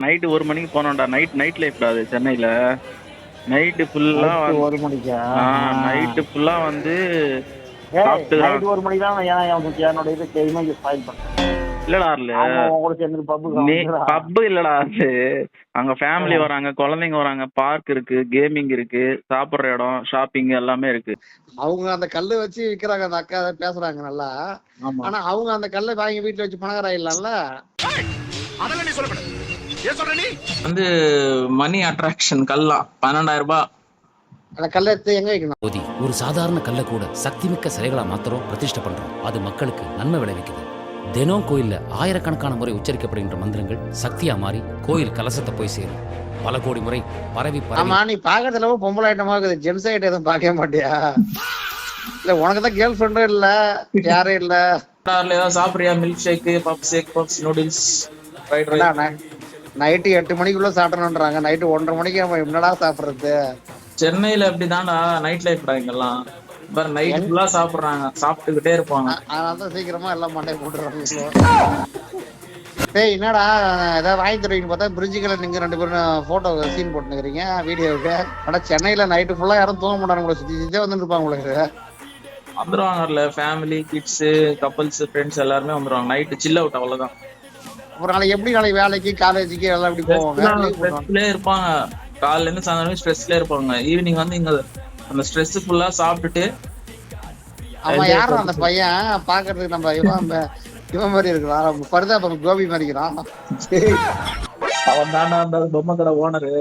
Night 1 மணிக்கு போனோம்டா. Night லைஃப்டா அது சென்னையில. நைட்டு ஃபுல்லா நைட்டு 1 மணிக்கா? நைட்டு ஃபுல்லா வந்து நைட் 1 மணிக்கு தான் என்னோட இது இமேஜ் ஸ்பாயில் பண்ணேன். இல்லடா இல்ல பப்பு இல்லடா அது. அங்க ஃபேமிலி வராங்க, குழந்தைங்க வராங்க, பார்க் இருக்கு, கேமிங் இருக்கு, சாப்பிடுற இடம், ஷாப்பிங் எல்லாமே இருக்கு. அவங்க அந்த கல்லை வச்சு விக்கிறாங்க, அந்த அக்கா பேசுறாங்க நல்லா. ஆனா அவங்க அந்த கல்லை வாங்கி வீட்டுல வச்சு பணக்கார ஆயிடலாம்ல. அதெல்லாம் நீ சொல்லக்கூடாது. ஏன் சொல்ற நீ? வந்து மணி அட்ராக்ஷன் கல்லா 12,000 ரூபாய். அந்த கல்லை எடுத்து எங்க வைக்கணும்? ஒரு சாதாரண கல்லை கூட சக்தி மிக்க சிலைகளா மாத்திரம் பிரதிஷ்டை பண்றோம். அது மக்களுக்கு நன்மை விளைவிக்குது. தினம் கோயில்ல ஆயிரக்கணக்கான முறை உச்சரிக்கப்படுகின்ற மந்திரங்கள் சக்தியா மாறி கோயில் கலசத்தை போய் சேரும். பல கோடி முறை பரவி ஆமா, நீ பாக்கிறதுல பொம்பளை ஐட்டமா இருக்குது, ஜென்ஸ் ஐட்டம் எதுவும் பார்க்க மாட்டியா? இல்ல உனக்கு தான் கேர்ள் ஃப்ரெண்டும் இல்ல, யாரும் இல்ல. ஏதாவது சாப்பிடுறியா? Milk shake, puff shake, puffs, noodles, fried rice. Night 8 மணிக்குள்ள சாப்பிடணும்ன்றாங்க. நைட்டு 1:30 மணிக்கு நம்ம என்னடா சாப்பிடுறது? சென்னையில அப்படிதான்டா நைட் லைஃப் இங்கெல்லாம். நைட் ஃபுல்லா சாப்பிடுறாங்க, சாப்பிட்டுக்கிட்டே இருப்பாங்க. அதனாலதான் சீக்கிரமா எல்லாம் மண்டை போட்டுறாங்க. டேய் என்னடா ஏதாவது வாங்கி தருவீங்கன்னு பார்த்தா பிரிட்ஜுகளை நீங்க 2 பேரும் போட்டோ சீன் போட்டுக்கிறீங்க வீடியோவுக்கு. ஆனா சென்னையில நைட்டு ஃபுல்லா யாரும் தூங்க மாட்டாங்க, சுத்தி வந்துட்டு இருப்பாங்க உங்களுக்கு. வந்துருவாங்கல்ல, ஃபேமிலி, கிட்ஸ், கப்பல்ஸ், ஃப்ரெண்ட்ஸ் எல்லாருமே வந்துருவாங்க. நைட்டு சில் அவுட், அவ்வளவுதான். ஒரு நாளைக்கு எப்படி நாளைக்கு வேலைக்கு காலேஜுக்கு எல்லாம் எப்படி போவாங்க? ஸ்ட்ரெஸ்ல இருப்பாங்க, காலைல இருந்து சாயந்தரம் ஸ்ட்ரெஸ்ல இருப்பாங்க. ஈவினிங் வந்து இங்க அந்த ஸ்ட்ரெஸ் ஃபுல்லா சாப்பிட்டுட்டு. ஆமா, யாரும் அந்த பையன் பாக்குறதுக்கு நம்ம இவன் மாதிரி இருக்கிறான், பரிதாபம் கோபி மாதிரி இருக்கிறான். அவன் தானே அந்த பொம்மை கடை ஓனரு.